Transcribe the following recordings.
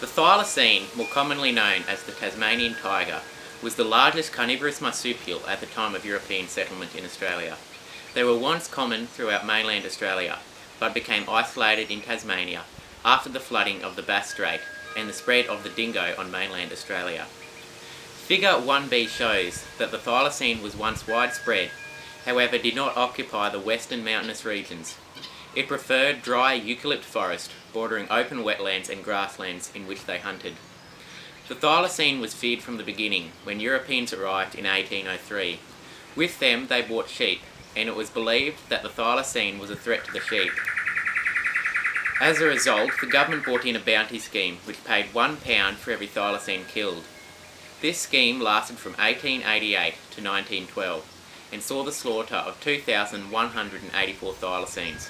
The thylacine, more commonly known as the Tasmanian tiger, was the largest carnivorous marsupial at the time of European settlement in Australia. They were once common throughout mainland Australia, but became isolated in Tasmania after the flooding of the Bass Strait and the spread of the dingo on mainland Australia. Figure 1b shows that the thylacine was once widespread, however did not occupy the western mountainous regions. It preferred dry eucalypt forest bordering open wetlands and grasslands in which they hunted. The thylacine was feared from the beginning when Europeans arrived in 1803. With them they brought sheep, and it was believed that the thylacine was a threat to the sheep. As a result, the government brought in a bounty scheme which paid £1 for every thylacine killed. This scheme lasted from 1888 to 1912 and saw the slaughter of 2,184 thylacines.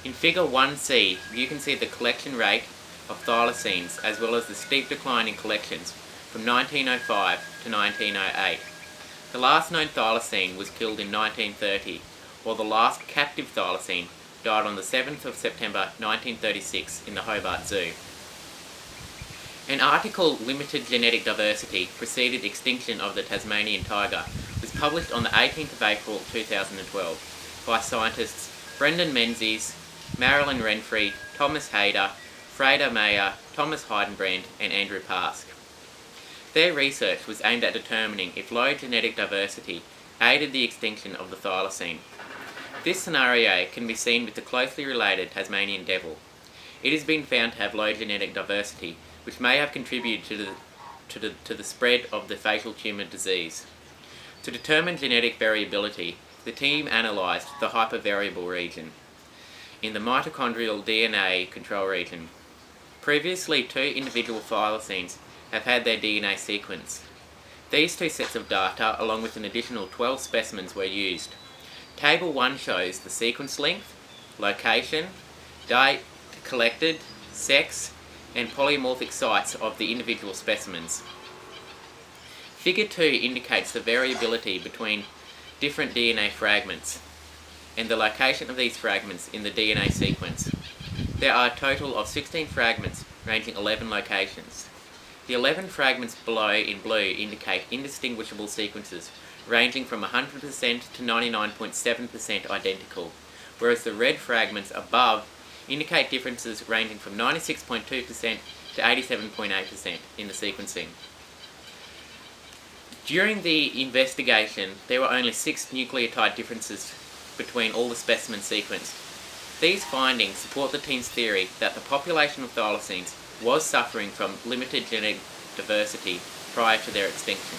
In figure 1c, you can see the collection rate of thylacines as well as the steep decline in collections from 1905 to 1908. The last known thylacine was killed in 1930, while the last captive thylacine died on the 7th of September 1936 in the Hobart Zoo. An article, Limited Genetic Diversity, Preceded Extinction of the Tasmanian Tiger, was published on the 18th of April 2012 by scientists Brendan Menzies, Marilyn Renfrey, Thomas Hayder, Freda Mayer, Thomas Heidenbrand and Andrew Pask. Their research was aimed at determining if low genetic diversity aided the extinction of the thylacine. This scenario can be seen with the closely related Tasmanian devil. It has been found to have low genetic diversity, which may have contributed to the spread of the fatal tumour disease. To determine genetic variability, the team analysed the hypervariable region in the mitochondrial DNA control region. Previously, 2 individual thylacines have had their DNA sequenced. These 2 sets of data, along with an additional 12 specimens, were used. Table 1 shows the sequence length, location, date collected, sex, and polymorphic sites of the individual specimens. Figure 2 indicates the variability between different DNA fragments and the location of these fragments in the DNA sequence. There are a total of 16 fragments ranging 11 locations. The 11 fragments below in blue indicate indistinguishable sequences ranging from 100% to 99.7% identical, whereas the red fragments above indicate differences ranging from 96.2% to 87.8% in the sequencing. During the investigation, there were only 6 nucleotide differences between all the specimens sequenced. These findings support the team's theory that the population of thylacines was suffering from limited genetic diversity prior to their extinction.